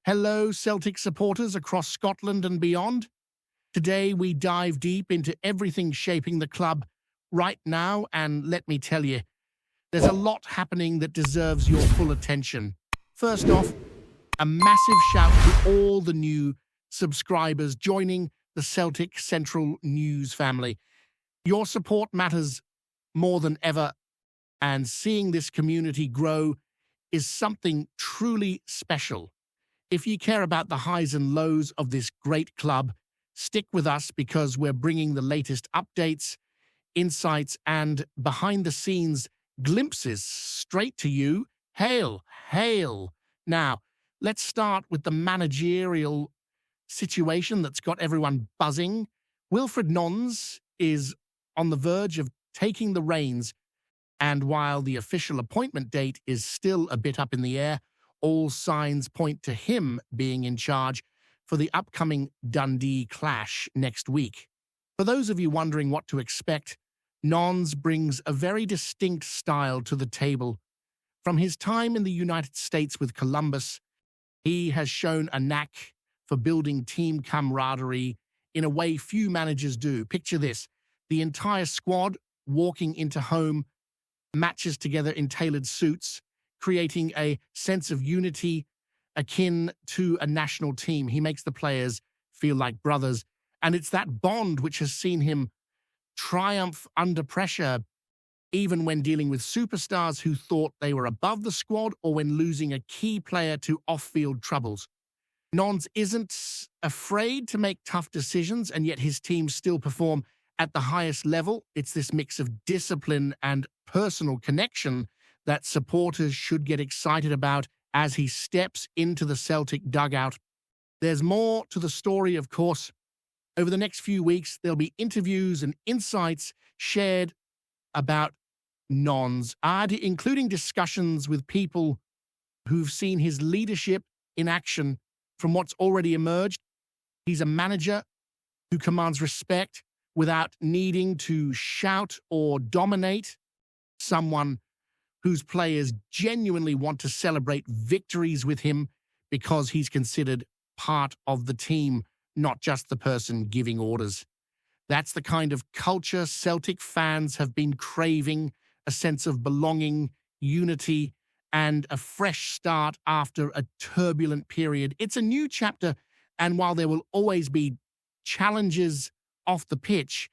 Hello, Celtic supporters across Scotland and beyond. Today, we dive deep into everything shaping the club right now, and let me tell you, there's a lot happening that deserves your full attention. First off, a massive shout to all the new subscribers joining the Celtic Central News family. Your support matters more than ever, and seeing this community grow is something truly special. If you care about the highs and lows of this great club, stick with us because we're bringing the latest updates, insights, and behind-the-scenes glimpses straight to you. Hail, hail! Now, let's start with the managerial situation that's got everyone buzzing. Wilfried Nons is on the verge of taking the reins, and while the official appointment date is still a bit up in the air, all signs point to him being in charge for the upcoming Dundee clash next week. For those of you wondering what to expect, Nons brings a very distinct style to the table. From his time in the United States with Columbus, he has shown a knack for building team camaraderie in a way few managers do. Picture this: the entire squad walking into home matches together in tailored suits, creating a sense of unity akin to a national team. He makes the players feel like brothers, and it's that bond which has seen him triumph under pressure, even when dealing with superstars who thought they were above the squad or when losing a key player to off-field troubles. Nons isn't afraid to make tough decisions, and yet his teams still perform at the highest level. It's this mix of discipline and personal connection that supporters should get excited about as he steps into the Celtic dugout. There's more to the story, of course. Over the next few weeks, there'll be interviews and insights shared about Nons, including discussions with people who've seen his leadership in action. From what's already emerged, he's a manager who commands respect without needing to shout or dominate, someone whose players genuinely want to celebrate victories with him because he's considered part of the team, not just the person giving orders. That's the kind of culture Celtic fans have been craving: a sense of belonging, unity, and a fresh start after a turbulent period. It's a new chapter, and while there will always be challenges off the pitch,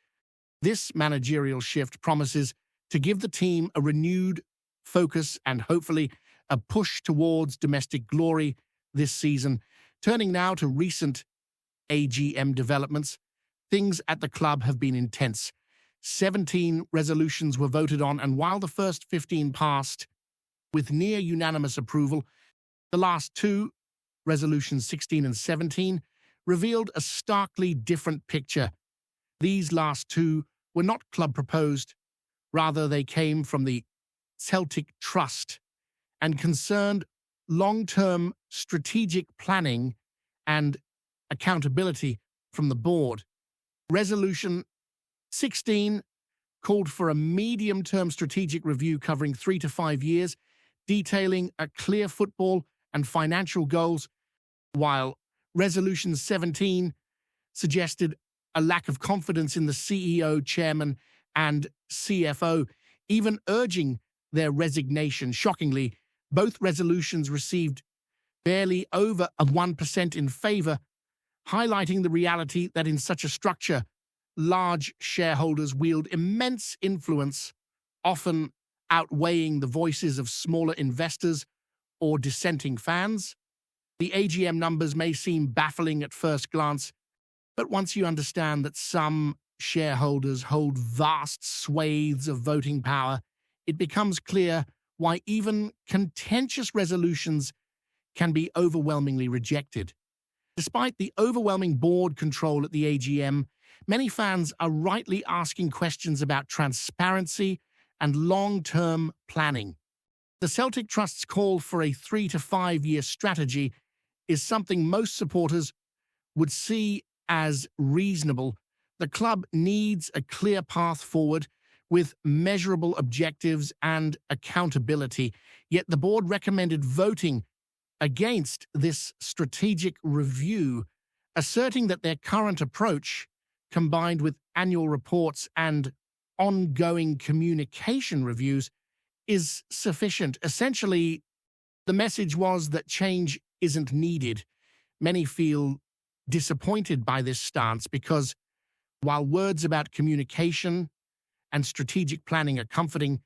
this managerial shift promises to give the team a renewed focus and hopefully a push towards domestic glory this season. Turning now to recent AGM developments, things at the club have been intense. 17 resolutions were voted on, and while the first 15 passed with near unanimous approval, the last two, resolutions 16 and 17, revealed a starkly different picture. These last two were not club-proposed. Rather, they came from the Celtic Trust and concerned long-term strategic planning and accountability from the board. Resolution 16 called for a medium-term strategic review covering 3 to 5 years, detailing a clear football and financial goals, while Resolution 17 suggested a lack of confidence in the CEO, chairman, and CFO, even urging their resignation. Shockingly, both resolutions received barely over a 1% in favor, highlighting the reality that in such a structure, large shareholders wield immense influence, often outweighing the voices of smaller investors or dissenting fans. The AGM numbers may seem baffling at first glance, but once you understand that some shareholders hold vast swathes of voting power, it becomes clear why even contentious resolutions can be overwhelmingly rejected. Despite the overwhelming board control at the AGM, many fans are rightly asking questions about transparency and long-term planning. The Celtic Trust's call for a 3 to 5 year strategy is something most supporters would see as reasonable. The club needs a clear path forward with measurable objectives and accountability, yet the board recommended voting against this strategic review, asserting that their current approach, combined with annual reports and ongoing communication reviews, is sufficient. Essentially, the message was that change isn't needed. Many feel disappointed by this stance because while words about communication and strategic planning are comforting,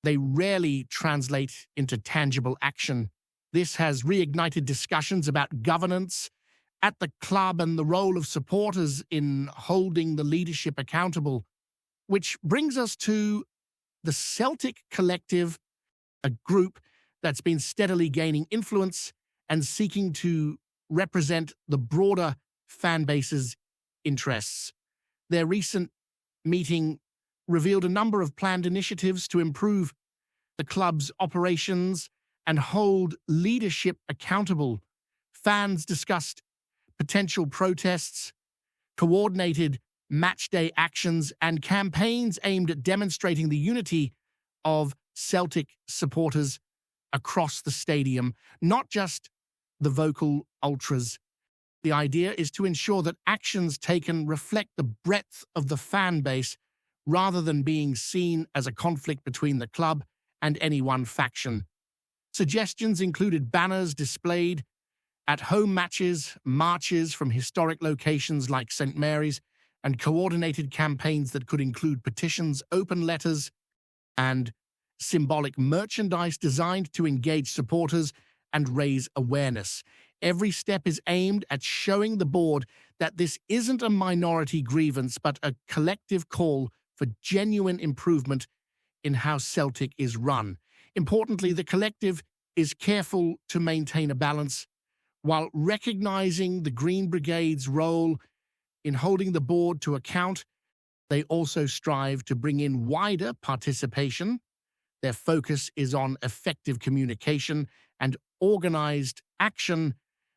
they rarely translate into tangible action. This has reignited discussions about governance at the club and the role of supporters in holding the leadership accountable, which brings us to the Celtic Collective, a group that's been steadily gaining influence and seeking to represent the broader fan base's interests. Their recent meeting revealed a number of planned initiatives to improve the club's operations and hold leadership accountable. Fans discussed potential protests, coordinated matchday actions, and campaigns aimed at demonstrating the unity of Celtic supporters across the stadium, not just the vocal ultras. The idea is to ensure that actions taken reflect the breadth of the fan base rather than being seen as a conflict between the club and any one faction. Suggestions included banners displayed at home matches, marches from historic locations like St. Mary's, and coordinated campaigns that could include petitions, open letters, and symbolic merchandise designed to engage supporters and raise awareness. Every step is aimed at showing the board that this isn't a minority grievance, but a collective call for genuine improvement in how Celtic is run. Importantly, the collective is careful to maintain a balance while recognizing the Green Brigade's role in holding the board to account. They also strive to bring in wider participation. Their focus is on effective communication and organized action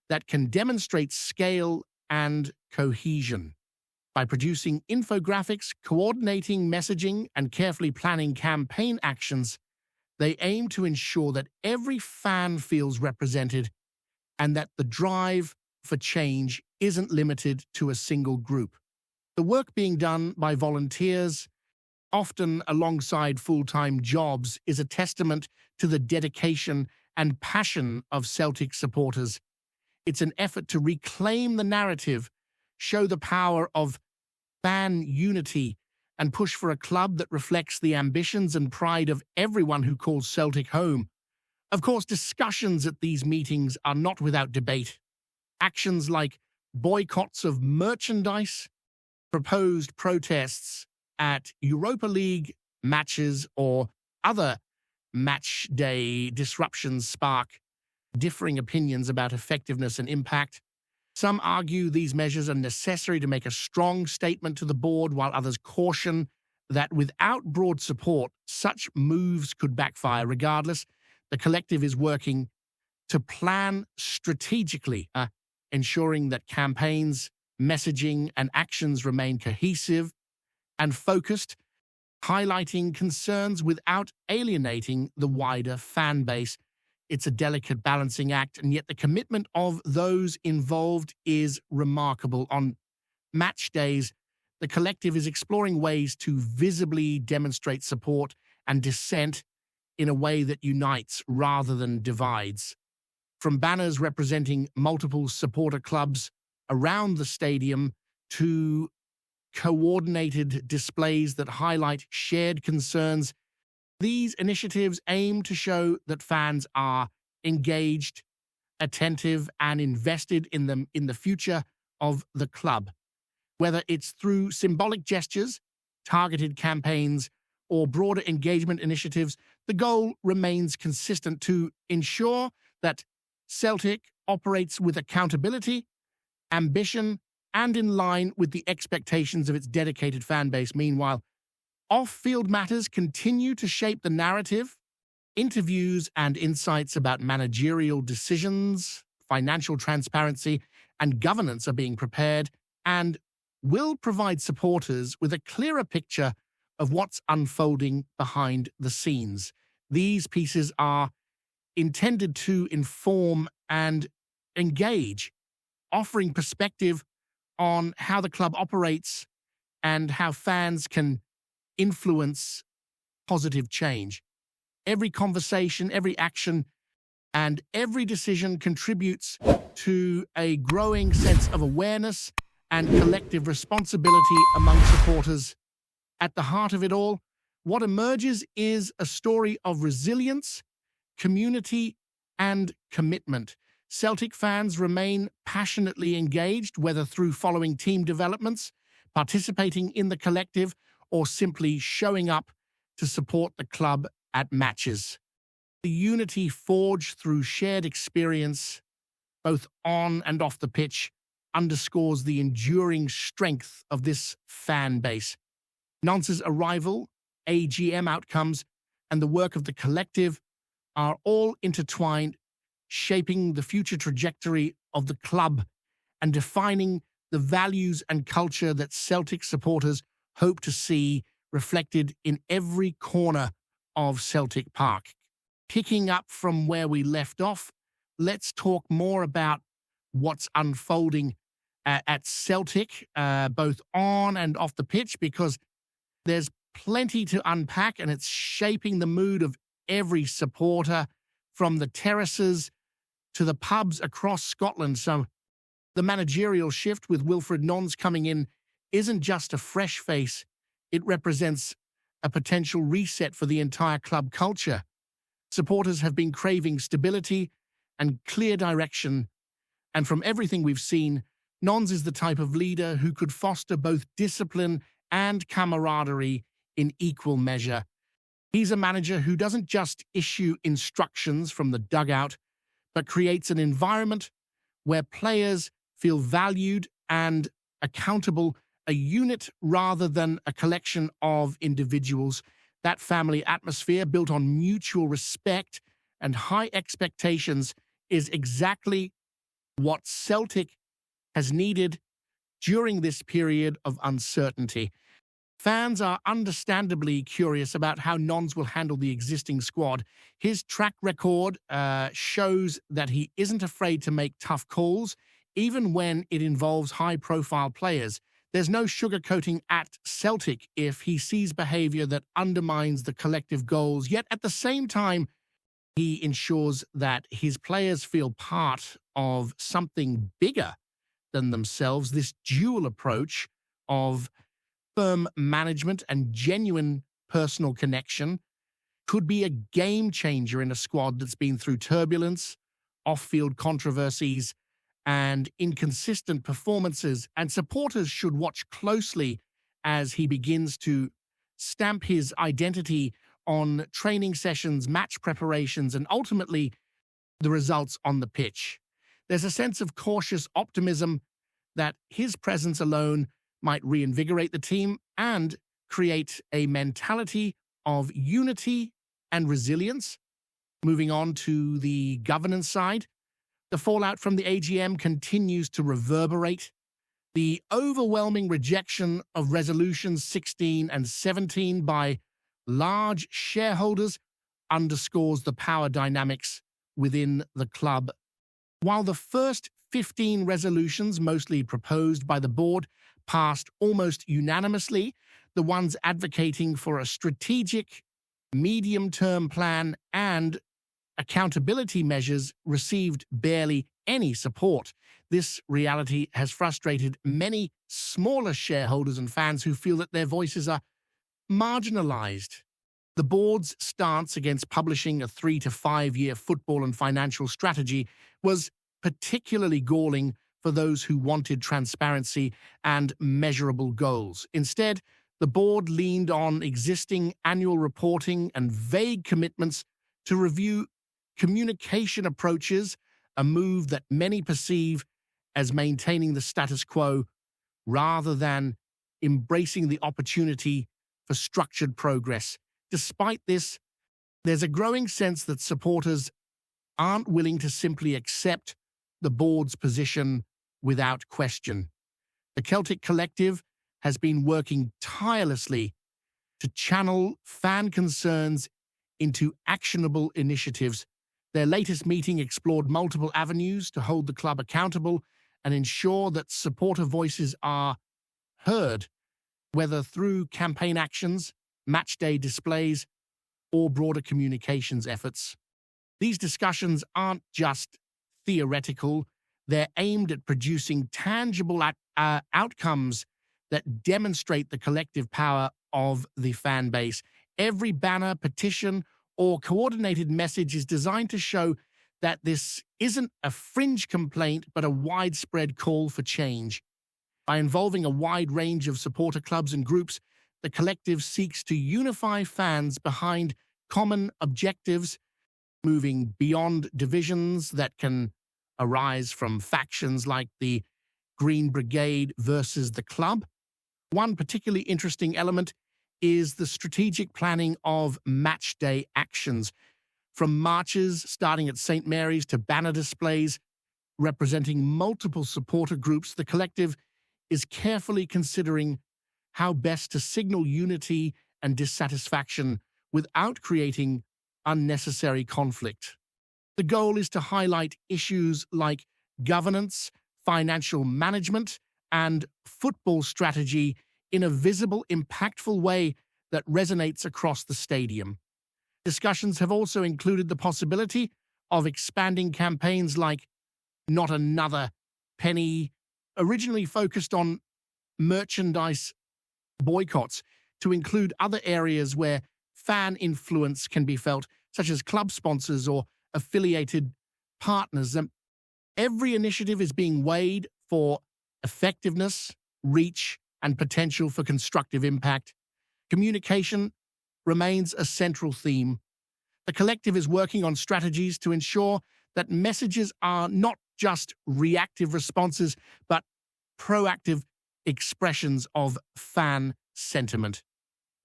that can demonstrate scale and cohesion. By producing infographics, coordinating messaging, and carefully planning campaign actions, they aim to ensure that every fan feels represented and that the drive for change isn't limited to a single group. The work being done by volunteers, often alongside full-time jobs, is a testament to the dedication and passion of Celtic supporters. It's an effort to reclaim the narrative, show the power of fan unity, and push for a club that reflects the ambitions and pride of everyone who calls Celtic home. Of course, discussions at these meetings are not without debate. Actions like boycotts of merchandise, proposed protests at Europa League matches, or other match day disruptions spark differing opinions about effectiveness and impact. Some argue these measures are necessary to make a strong statement to the board, while others caution that without broad support, such moves could backfire. Regardless, the collective is working to plan strategically, ensuring that campaigns, messaging, and actions remain cohesive and focused, highlighting concerns without alienating the wider fan base. It's a delicate balancing act, and yet the commitment of those involved is remarkable. On match days, the collective is exploring ways to visibly demonstrate support and dissent in a way that unites rather than divides. From banners representing multiple supporter clubs around the stadium to coordinated displays that highlight shared concerns, these initiatives aim to show that fans are engaged, attentive, and invested in the future of the club. Whether it's through symbolic gestures, targeted campaigns, or broader engagement initiatives, the goal remains consistent: to ensure that Celtic operates with accountability, ambition, and in line with the expectations of its dedicated fan base. Meanwhile, off-field matters continue to shape the narrative. Interviews and insights about managerial decisions, financial transparency, and governance are being prepared and will provide supporters with a clearer picture of what's unfolding behind the scenes. These pieces are intended to inform and engage, offering perspective on how the club operates and how fans can influence positive change. Every conversation, every action, and every decision contributes to a growing sense of awareness and collective responsibility among supporters. At the heart of it all, what emerges is a story of resilience, community, and commitment. Celtic fans remain passionately engaged, whether through following team developments, participating in the collective, or simply showing up to support the club at matches. The unity forged through shared experience, both on and off the pitch, underscores the enduring strength of this fan base. Nance's arrival, AGM outcomes, and the work of the collective are all intertwined, shaping the future trajectory of the club and defining the values and culture that Celtic supporters hope to see reflected in every corner of Celtic Park. Picking up from where we left off, let's talk more about what's unfolding at Celtic, both on and off the pitch, because there's plenty to unpack and it's shaping the mood of every supporter from the terraces to the pubs across Scotland. So the managerial shift with Wilfred Nons coming in isn't just a fresh face, it represents a potential reset for the entire club culture. Supporters have been craving stability and clear direction, and from everything we've seen, Nons is the type of leader who could foster both discipline and camaraderie in equal measure. He's a manager who doesn't just issue instructions from the dugout, but creates an environment where players feel valued and accountable, a unit rather than a collection of individuals. That family atmosphere, built on mutual respect and high expectations, is exactly what Celtic has needed during this period of uncertainty. Fans are understandably curious about how Nons will handle the existing squad. His track record shows that he isn't afraid to make tough calls, even when it involves high-profile players. There's no sugarcoating at Celtic if he sees behavior that undermines the collective goals, yet at the same time, he ensures that his players feel part of something bigger than themselves. This dual approach of firm management and genuine personal connection could be a game changer in a squad that's been through turbulence, off-field controversies, and inconsistent performances, and supporters should watch closely as he begins to stamp his identity on training sessions, match preparations, and ultimately the results on the pitch. There's a sense of cautious optimism that his presence alone might reinvigorate the team and create a mentality of unity and resilience. Moving on to the governance side, the fallout from the AGM continues to reverberate. The overwhelming rejection of Resolutions 16 and 17 by large shareholders underscores the power dynamics within the club. While the first 15 resolutions, mostly proposed by the board, passed almost unanimously, the ones advocating for a strategic, medium-term plan and accountability measures received barely any support. This reality has frustrated many smaller shareholders and fans who feel that their voices are marginalized. The board's stance against publishing a 3 to 5 year football and financial strategy was particularly galling for those who wanted transparency and measurable goals. Instead, the board leaned on existing annual reporting and vague commitments to review communication approaches, a move that many perceive as maintaining the status quo rather than embracing the opportunity for structured progress. Despite this, there's a growing sense that supporters aren't willing to simply accept the board's position without question. The Celtic Collective has been working tirelessly to channel fan concerns into actionable initiatives. Their latest meeting explored multiple avenues to hold the club accountable and ensure that supporter voices are heard, whether through campaign actions, match-day displays, or broader communications efforts. These discussions aren't just theoretical, they're aimed at producing tangible outcomes that demonstrate the collective power of the fan base. Every banner, petition, or coordinated message is designed to show that this isn't a fringe complaint, but a widespread call for change. By involving a wide range of supporter clubs and groups, the collective seeks to unify fans behind common objectives, moving beyond divisions that can arise from factions like the Green Brigade versus the club. One particularly interesting element is the strategic planning of match day actions, from marches starting at St. Mary's to banner displays representing multiple supporter groups. The collective is carefully considering how best to signal unity and dissatisfaction without creating unnecessary conflict. The goal is to highlight issues like governance, financial management, and football strategy in a visible, impactful way that resonates across the stadium. Discussions have also included the possibility of expanding campaigns like Not Another Penny, originally focused on merchandise boycotts, to include other areas where fan influence can be felt, such as club sponsors or affiliated partners. Every initiative is being weighed for effectiveness, reach, and potential for constructive impact. Communication remains a central theme. The collective is working on strategies to ensure that messages are not just reactive responses, but proactive expressions of fan sentiment.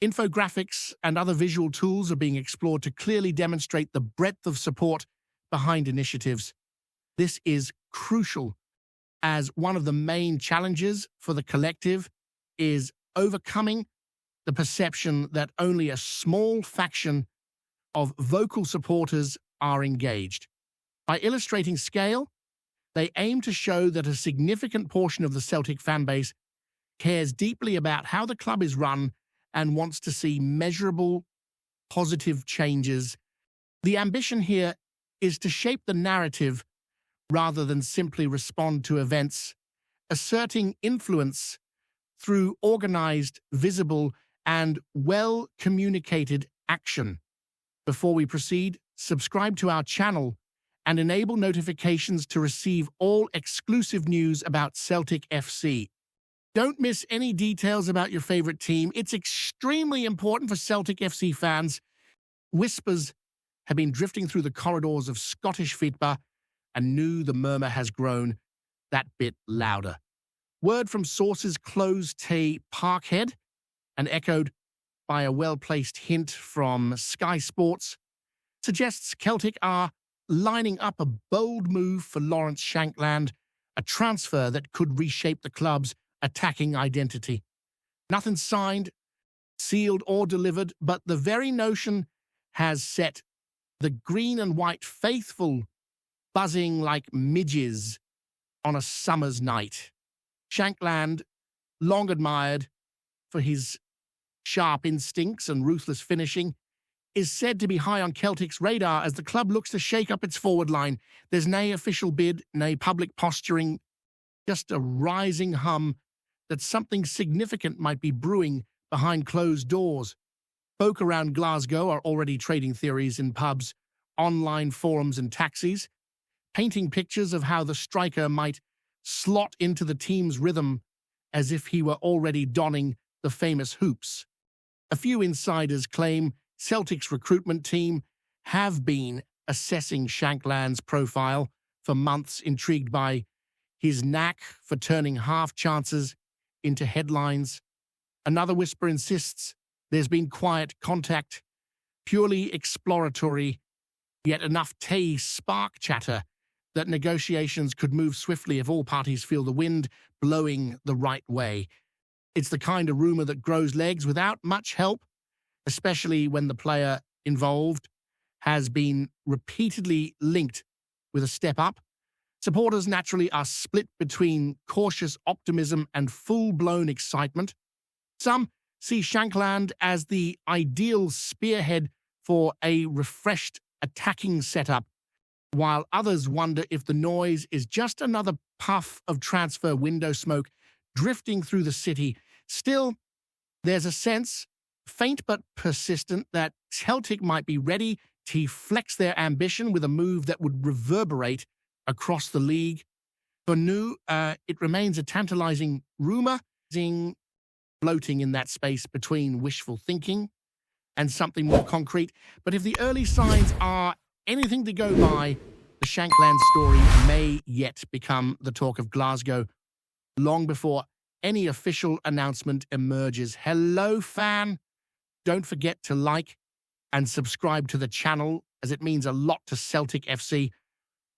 Infographics and other visual tools are being explored to clearly demonstrate the breadth of support behind initiatives. This is crucial, as one of the main challenges for the collective is overcoming the perception that only a small faction of vocal supporters are engaged. By illustrating scale, they aim to show that a significant portion of the Celtic fan base cares deeply about how the club is run and wants to see measurable, positive changes. The ambition here is to shape the narrative rather than simply respond to events, asserting influence through organized, visible, and well-communicated action. Before we proceed, subscribe to our channel and enable notifications to receive all exclusive news about Celtic FC. Don't miss any details about your favorite team. It's extremely important for Celtic FC fans. Whispers have been drifting through the corridors of Scottish football, and the murmur has grown that bit louder. Word from sources close to Parkhead and echoed by a well-placed hint from Sky Sports suggests Celtic are lining up a bold move for Lawrence Shankland, a transfer that could reshape the club's attacking identity. Nothing signed, sealed, or delivered, but the very notion has set the green and white faithful buzzing like midges on a summer's night. Shankland, long admired for his sharp instincts and ruthless finishing, is said to be high on Celtic's radar as the club looks to shake up its forward line. There's no official bid, no public posturing, just a rising hum that something significant might be brewing behind closed doors. Folk around Glasgow are already trading theories in pubs, online forums, and taxis, painting pictures of how the striker might slot into the team's rhythm as if he were already donning the famous hoops. A few insiders claim Celtic's recruitment team have been assessing Shankland's profile for months, intrigued by his knack for turning half chances into headlines. Another whisper insists there's been quiet contact, purely exploratory, yet enough spark chatter that negotiations could move swiftly if all parties feel the wind blowing the right way. It's the kind of rumor that grows legs without much help, especially when the player involved has been repeatedly linked with a step up, supporters naturally are split between cautious optimism and full-blown excitement. Some see Shankland as the ideal spearhead for a refreshed attacking setup, while others wonder if the noise is just another puff of transfer window smoke drifting through the city. Still, there's a sense, faint but persistent, that Celtic might be ready to flex their ambition with a move that would reverberate across the league. For Nu, it remains a tantalizing rumour, floating in that space between wishful thinking and something more concrete. But if the early signs are anything to go by, the Shankland story may yet become the talk of Glasgow long before any official announcement emerges. Hello, fan. Don't forget to like and subscribe to the channel, as it means a lot to Celtic FC.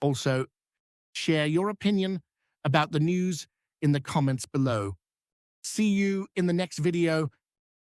Also, share your opinion about the news in the comments below. See you in the next video.